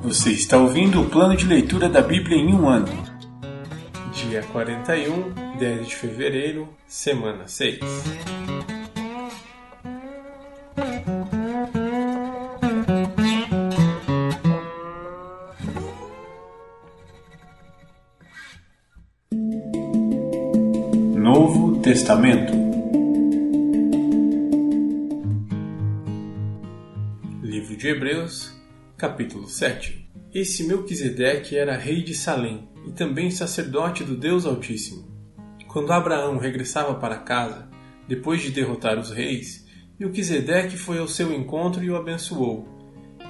Você está ouvindo o plano de leitura da Bíblia em um ano. Dia 41, 10 de fevereiro, semana 6. Novo Testamento. Livro de Hebreus, capítulo 7. Esse Melquisedeque era rei de Salém e também sacerdote do Deus Altíssimo. Quando Abraão regressava para casa, depois de derrotar os reis, Melquisedeque foi ao seu encontro e o abençoou.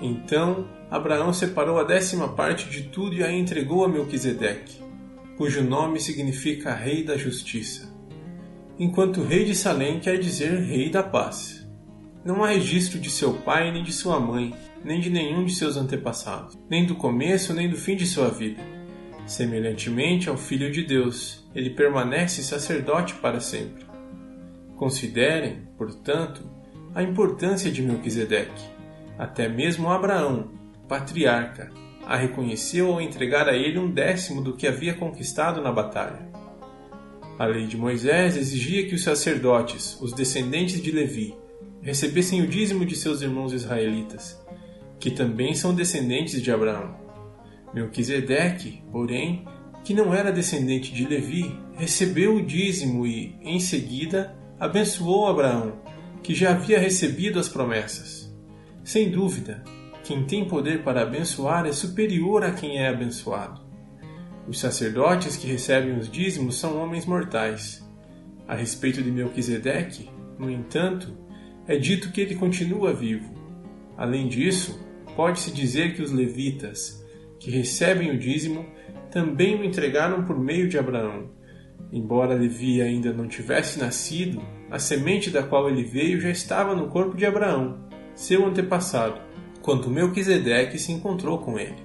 Então, Abraão separou a 10ª de tudo e a entregou a Melquisedeque, cujo nome significa Rei da Justiça, enquanto rei de Salém quer dizer Rei da Paz. Não há registro de seu pai, nem de sua mãe, nem de nenhum de seus antepassados, nem do começo, nem do fim de sua vida. Semelhantemente ao Filho de Deus, ele permanece sacerdote para sempre. Considerem, portanto, a importância de Melquisedeque. Até mesmo Abraão, patriarca, a reconheceu ao entregar a ele 1/10 do que havia conquistado na batalha. A lei de Moisés exigia que os sacerdotes, os descendentes de Levi, recebessem o dízimo de seus irmãos israelitas, que também são descendentes de Abraão. Melquisedeque, porém, que não era descendente de Levi, recebeu o dízimo e, em seguida, abençoou Abraão, que já havia recebido as promessas. Sem dúvida, quem tem poder para abençoar é superior a quem é abençoado. Os sacerdotes que recebem os dízimos são homens mortais. A respeito de Melquisedeque, no entanto, é dito que ele continua vivo. Além disso, pode-se dizer que os levitas, que recebem o dízimo, também o entregaram por meio de Abraão. Embora Levi ainda não tivesse nascido, a semente da qual ele veio já estava no corpo de Abraão, seu antepassado, quando Melquisedeque se encontrou com ele.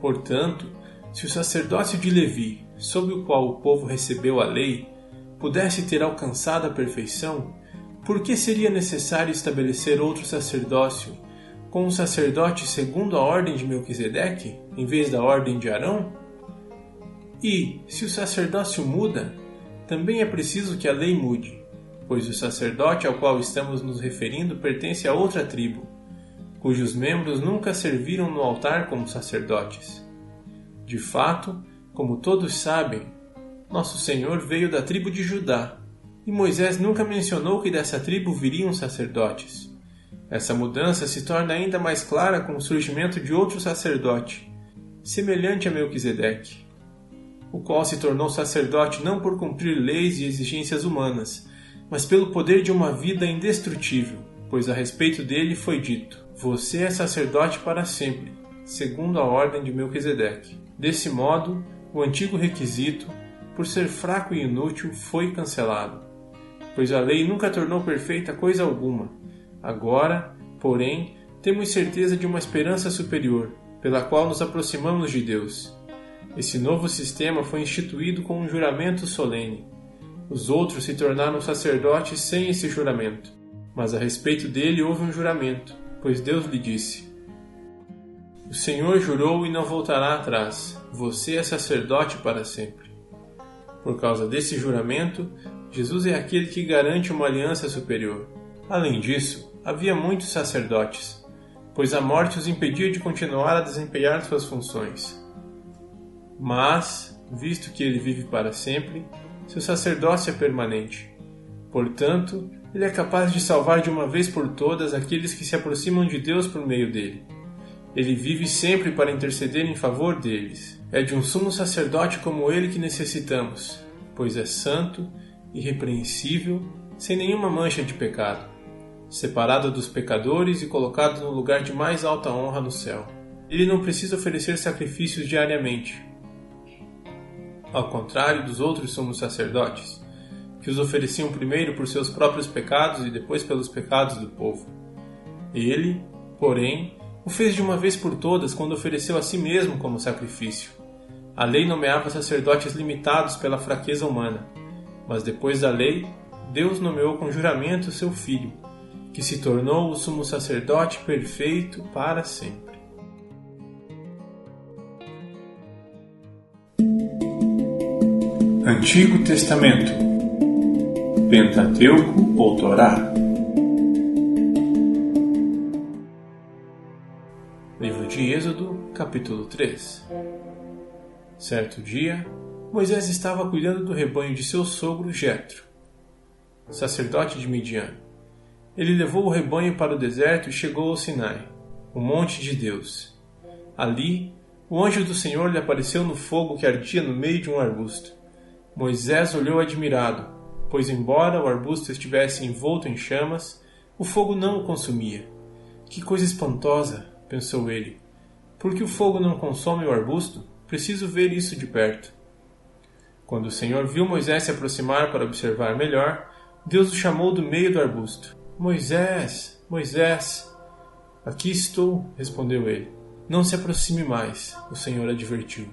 Portanto, se o sacerdócio de Levi, sob o qual o povo recebeu a lei, pudesse ter alcançado a perfeição, por que seria necessário estabelecer outro sacerdócio, com um sacerdote segundo a ordem de Melquisedeque, em vez da ordem de Arão? E, se o sacerdócio muda, também é preciso que a lei mude, pois o sacerdote ao qual estamos nos referindo pertence a outra tribo, cujos membros nunca serviram no altar como sacerdotes. De fato, como todos sabem, nosso Senhor veio da tribo de Judá, e Moisés nunca mencionou que dessa tribo viriam sacerdotes. Essa mudança se torna ainda mais clara com o surgimento de outro sacerdote, semelhante a Melquisedeque, o qual se tornou sacerdote não por cumprir leis e exigências humanas, mas pelo poder de uma vida indestrutível, pois a respeito dele foi dito: você é sacerdote para sempre, segundo a ordem de Melquisedeque. Desse modo, o antigo requisito, por ser fraco e inútil, foi cancelado, pois a lei nunca tornou perfeita coisa alguma. Agora, porém, temos certeza de uma esperança superior, pela qual nos aproximamos de Deus. Esse novo sistema foi instituído com um juramento solene. Os outros se tornaram sacerdotes sem esse juramento, mas a respeito dele houve um juramento, pois Deus lhe disse: o Senhor jurou e não voltará atrás, você é sacerdote para sempre. Por causa desse juramento, Jesus é aquele que garante uma aliança superior. Além disso, havia muitos sacerdotes, pois a morte os impedia de continuar a desempenhar suas funções. Mas, visto que ele vive para sempre, seu sacerdócio é permanente. Portanto, ele é capaz de salvar de uma vez por todas aqueles que se aproximam de Deus por meio dele. Ele vive sempre para interceder em favor deles. É de um sumo sacerdote como ele que necessitamos, pois é santo, irrepreensível, sem nenhuma mancha de pecado, separado dos pecadores e colocado no lugar de mais alta honra no céu. Ele não precisa oferecer sacrifícios diariamente, ao contrário dos outros sumos sacerdotes, que os ofereciam primeiro por seus próprios pecados e depois pelos pecados do povo. Ele, porém, o fez de uma vez por todas quando ofereceu a si mesmo como sacrifício. A lei nomeava sacerdotes limitados pela fraqueza humana, mas depois da lei, Deus nomeou com juramento seu Filho, que se tornou o sumo sacerdote perfeito para sempre. Antigo Testamento, Pentateuco ou Torá. Livro de Êxodo, capítulo 3. Certo dia, Moisés estava cuidando do rebanho de seu sogro Jetro, sacerdote de Midian. Ele levou o rebanho para o deserto e chegou ao Sinai, o monte de Deus. Ali, o anjo do Senhor lhe apareceu no fogo que ardia no meio de um arbusto. Moisés olhou admirado, pois embora o arbusto estivesse envolto em chamas, o fogo não o consumia. Que coisa espantosa, pensou ele. Por que o fogo não consome o arbusto? Preciso ver isso de perto. Quando o Senhor viu Moisés se aproximar para observar melhor, Deus o chamou do meio do arbusto. Moisés, Moisés! Aqui estou, respondeu ele. Não se aproxime mais, o Senhor advertiu.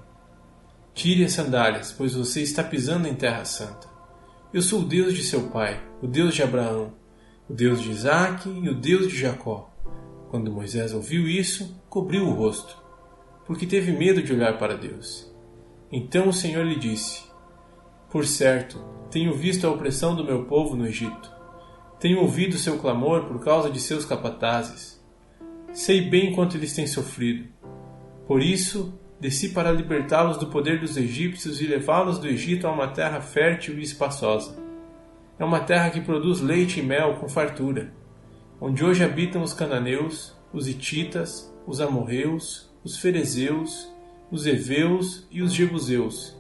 Tire as sandálias, pois você está pisando em terra santa. Eu sou o Deus de seu pai, o Deus de Abraão, o Deus de Isaque e o Deus de Jacó. Quando Moisés ouviu isso, cobriu o rosto, porque teve medo de olhar para Deus. Então o Senhor lhe disse: Por certo, tenho visto a opressão do meu povo no Egito. Tenho ouvido seu clamor por causa de seus capatazes. Sei bem quanto eles têm sofrido. Por isso, desci para libertá-los do poder dos egípcios e levá-los do Egito a uma terra fértil e espaçosa. É uma terra que produz leite e mel com fartura, onde hoje habitam os cananeus, os hititas, os amorreus, os ferezeus, os heveus e os jebuseus.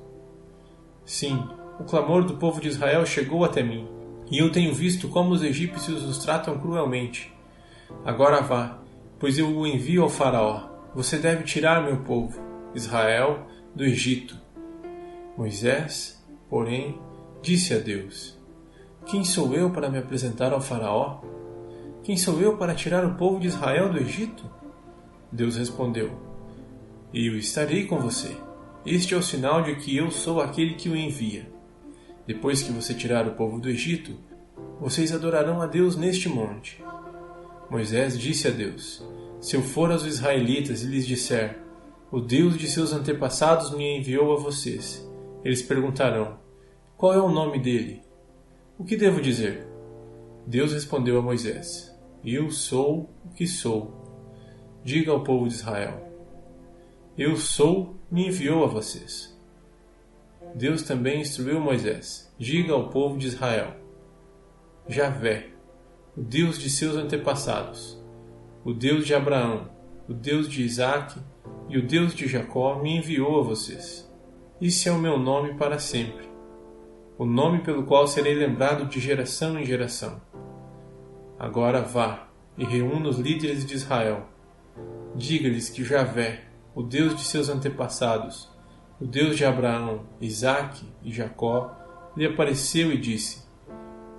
Sim, o clamor do povo de Israel chegou até mim, e eu tenho visto como os egípcios os tratam cruelmente. Agora vá, pois eu o envio ao faraó. Você deve tirar meu povo, Israel, do Egito. Moisés, porém, disse a Deus: Quem sou eu para me apresentar ao faraó? Quem sou eu para tirar o povo de Israel do Egito? Deus respondeu: Eu estarei com você. Este é o sinal de que eu sou aquele que o envia. Depois que você tirar o povo do Egito, vocês adorarão a Deus neste monte. Moisés disse a Deus: Se eu for aos israelitas e lhes disser: O Deus de seus antepassados me enviou a vocês, eles perguntarão: Qual é o nome dele? O que devo dizer? Deus respondeu a Moisés: Eu sou o que sou. Diga ao povo de Israel: Eu sou, me enviou a vocês. Deus também instruiu Moisés: Diga ao povo de Israel: Javé, o Deus de seus antepassados, o Deus de Abraão, o Deus de Isaque e o Deus de Jacó me enviou a vocês. Esse é o meu nome para sempre, o nome pelo qual serei lembrado de geração em geração. Agora vá e reúna os líderes de Israel. Diga-lhes que Javé, o Deus de seus antepassados, o Deus de Abraão, Isaque e Jacó, lhe apareceu e disse: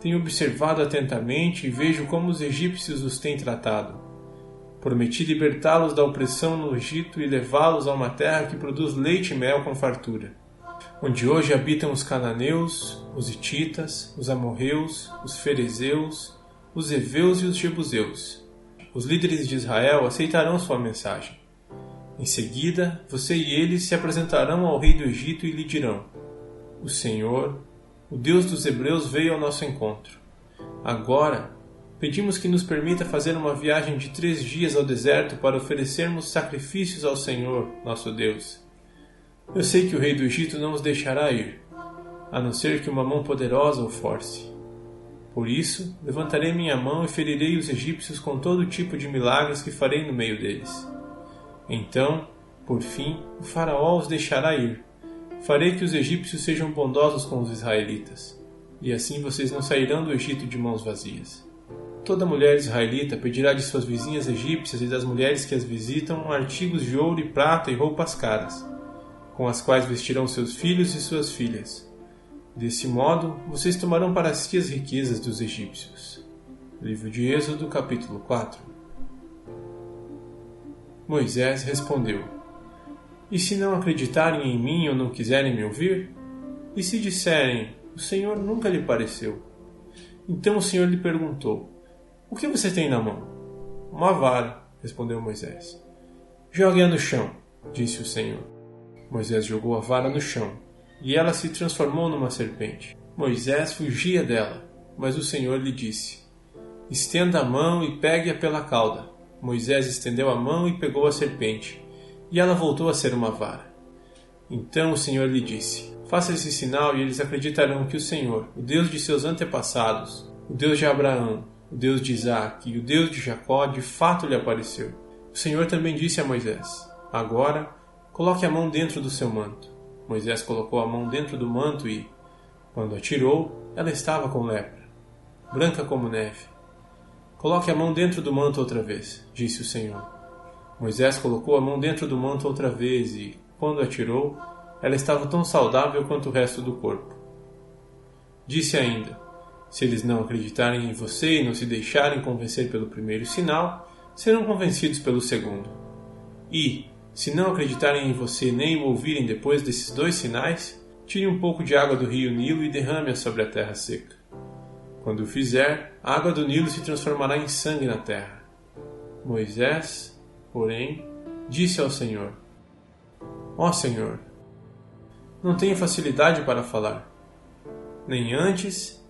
Tenho observado atentamente e vejo como os egípcios os têm tratado. Prometi libertá-los da opressão no Egito e levá-los a uma terra que produz leite e mel com fartura, onde hoje habitam os cananeus, os hititas, os amorreus, os ferezeus, os heveus e os jebuseus. Os líderes de Israel aceitarão sua mensagem. Em seguida, você e eles se apresentarão ao rei do Egito e lhe dirão: O Senhor, o Deus dos Hebreus, veio ao nosso encontro. Agora, pedimos que nos permita fazer uma viagem de 3 dias ao deserto para oferecermos sacrifícios ao Senhor, nosso Deus. Eu sei que o rei do Egito não os deixará ir, a não ser que uma mão poderosa o force. Por isso, levantarei minha mão e ferirei os egípcios com todo tipo de milagres que farei no meio deles. Então, por fim, o faraó os deixará ir. Farei que os egípcios sejam bondosos com os israelitas, e assim vocês não sairão do Egito de mãos vazias. Toda mulher israelita pedirá de suas vizinhas egípcias e das mulheres que as visitam artigos de ouro e prata e roupas caras, com as quais vestirão seus filhos e suas filhas. Desse modo, vocês tomarão para si as riquezas dos egípcios. Livro de Êxodo, capítulo 4. Moisés respondeu: E se não acreditarem em mim ou não quiserem me ouvir? E se disserem: O Senhor nunca lhe pareceu? Então o Senhor lhe perguntou: O que você tem na mão? Uma vara, respondeu Moisés. Jogue-a no chão, disse o Senhor. Moisés jogou a vara no chão, e ela se transformou numa serpente. Moisés fugia dela, mas o Senhor lhe disse: estenda a mão e pegue-a pela cauda. Moisés estendeu a mão e pegou a serpente, e ela voltou a ser uma vara. Então o Senhor lhe disse: faça esse sinal e eles acreditarão que o Senhor, o Deus de seus antepassados, o Deus de Abraão, o Deus de Isaque e o Deus de Jacó, de fato lhe apareceu. O Senhor também disse a Moisés: agora, coloque a mão dentro do seu manto. Moisés colocou a mão dentro do manto e, quando a tirou, ela estava com lepra, branca como neve. Coloque a mão dentro do manto outra vez, disse o Senhor. Moisés colocou a mão dentro do manto outra vez e, quando a tirou, ela estava tão saudável quanto o resto do corpo. Disse ainda: se eles não acreditarem em você e não se deixarem convencer pelo primeiro sinal, serão convencidos pelo segundo. E, se não acreditarem em você nem o ouvirem depois desses 2 sinais, tire um pouco de água do rio Nilo e derrame-a sobre a terra seca. Quando o fizer, a água do Nilo se transformará em sangue na terra. Moisés, porém, disse ao Senhor: ó Senhor, não tenho facilidade para falar, nem antes,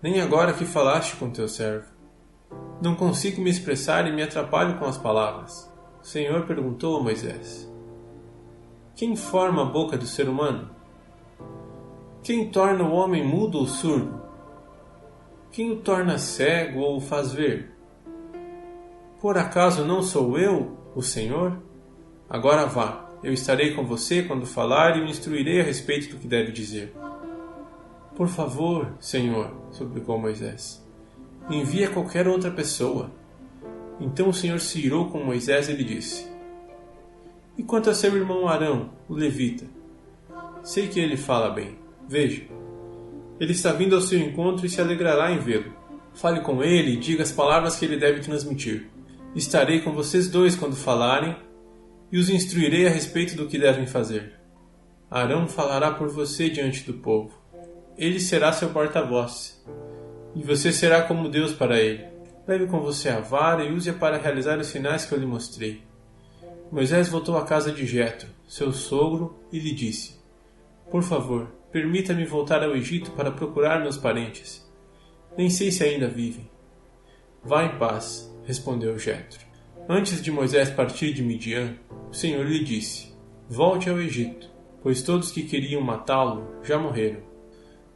nem agora que falaste com teu servo. Não consigo me expressar e me atrapalho com as palavras. O Senhor perguntou a Moisés: quem forma a boca do ser humano? Quem torna o homem mudo ou surdo? Quem o torna cego ou o faz ver? Por acaso não sou eu, o Senhor? Agora vá, eu estarei com você quando falar e o instruirei a respeito do que deve dizer. Por favor, Senhor, suplicou Moisés, envia qualquer outra pessoa. Então o Senhor se irou com Moisés e lhe disse: e quanto a seu irmão Arão, o levita? Sei que ele fala bem. Veja, ele está vindo ao seu encontro e se alegrará em vê-lo. Fale com ele e diga as palavras que ele deve transmitir. Estarei com vocês 2 quando falarem e os instruirei a respeito do que devem fazer. Arão falará por você diante do povo. Ele será seu porta-voz, e você será como Deus para ele. Leve com você a vara e use-a para realizar os sinais que eu lhe mostrei. Moisés voltou à casa de Jetro, seu sogro, e lhe disse: por favor, permita-me voltar ao Egito para procurar meus parentes. Nem sei se ainda vivem. Vá em paz, respondeu Jetro. Antes de Moisés partir de Midian, o Senhor lhe disse: volte ao Egito, pois todos que queriam matá-lo já morreram.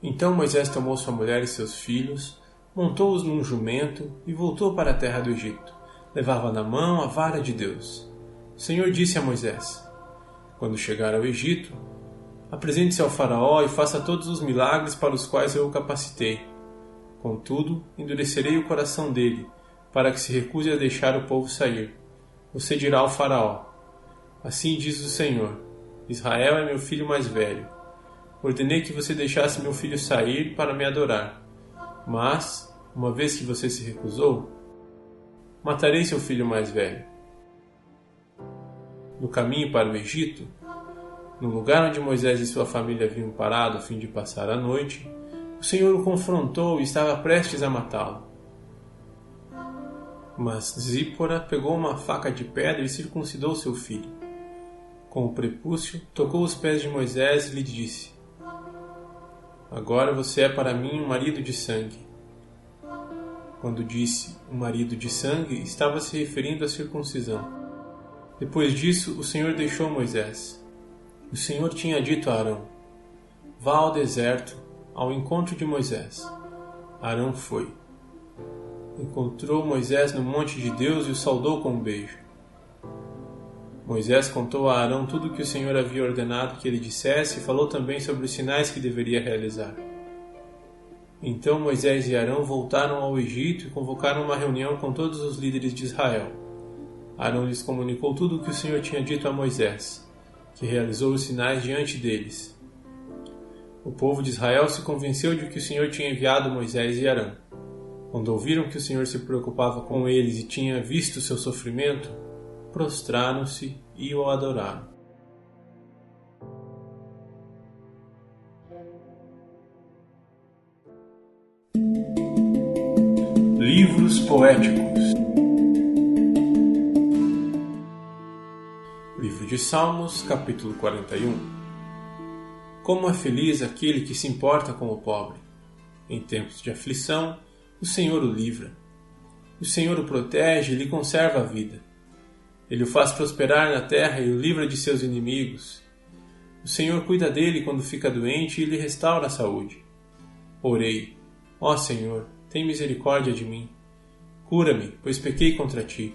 Então Moisés tomou sua mulher e seus filhos, montou-os num jumento e voltou para a terra do Egito. Levava na mão a vara de Deus. O Senhor disse a Moisés: quando chegar ao Egito, apresente-se ao faraó e faça todos os milagres para os quais eu o capacitei. Contudo, endurecerei o coração dele, para que se recuse a deixar o povo sair. Você dirá ao faraó: assim diz o Senhor, Israel é meu filho mais velho. Ordenei que você deixasse meu filho sair para me adorar. Mas, uma vez que você se recusou, matarei seu filho mais velho. No caminho para o Egito, no lugar onde Moisés e sua família haviam parado a fim de passar a noite, o Senhor o confrontou e estava prestes a matá-lo. Mas Zípora pegou uma faca de pedra e circuncidou seu filho. Com o prepúcio, tocou os pés de Moisés e lhe disse: agora você é para mim um marido de sangue. Quando disse um marido de sangue, estava se referindo à circuncisão. Depois disso, o Senhor deixou Moisés. O Senhor tinha dito a Arão: vá ao deserto, ao encontro de Moisés. Arão foi. Encontrou Moisés no monte de Deus e o saudou com um beijo. Moisés contou a Arão tudo o que o Senhor havia ordenado que ele dissesse e falou também sobre os sinais que deveria realizar. Então Moisés e Arão voltaram ao Egito e convocaram uma reunião com todos os líderes de Israel. Arão lhes comunicou tudo o que o Senhor tinha dito a Moisés, que realizou os sinais diante deles. O povo de Israel se convenceu de que o Senhor tinha enviado Moisés e Arão. Quando ouviram que o Senhor se preocupava com eles e tinha visto seu sofrimento, prostraram-se e o adoraram. Livros poéticos. Livro de Salmos, capítulo 41. Como é feliz aquele que se importa com o pobre. Em tempos de aflição, o Senhor o livra. O Senhor o protege e lhe conserva a vida. Ele o faz prosperar na terra e o livra de seus inimigos. O Senhor cuida dele quando fica doente e lhe restaura a saúde. Orei: ó Senhor, tem misericórdia de mim. Cura-me, pois pequei contra ti.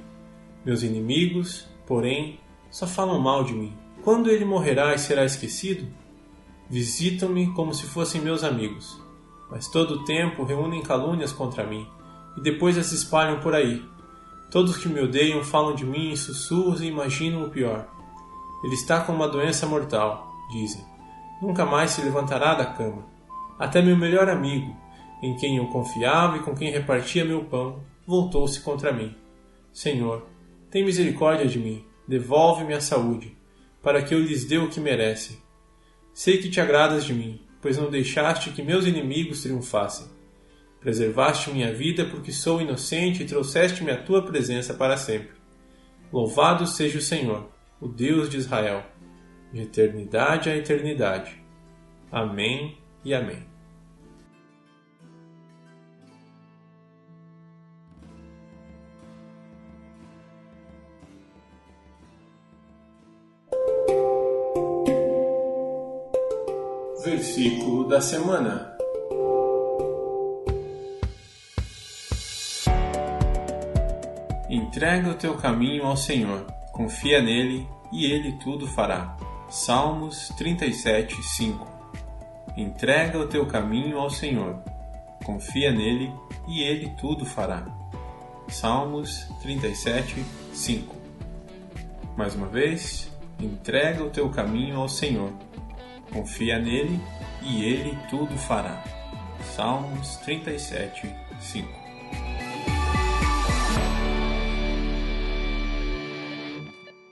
Meus inimigos, porém, só falam mal de mim. Quando ele morrerá e será esquecido? Visitam-me como se fossem meus amigos, mas todo o tempo reúnem calúnias contra mim, e depois as espalham por aí. Todos que me odeiam falam de mim em sussurros e imaginam o pior. Ele está com uma doença mortal, dizem. Nunca mais se levantará da cama. Até meu melhor amigo, em quem eu confiava e com quem repartia meu pão, voltou-se contra mim. Senhor, tem misericórdia de mim, devolve-me a saúde, para que eu lhes dê o que merecem. Sei que te agradas de mim, pois não deixaste que meus inimigos triunfassem. Preservaste minha vida porque sou inocente e trouxeste-me à tua presença para sempre. Louvado seja o Senhor, o Deus de Israel, de eternidade a eternidade. Amém e amém. Versículo da semana. Entrega o teu caminho ao Senhor, confia nele e ele tudo fará. Salmos 37, 5. Entrega o teu caminho ao Senhor, confia nele e ele tudo fará. Salmos 37, 5. Mais uma vez, entrega o teu caminho ao Senhor, confia nele e ele tudo fará. Salmos 37, 5.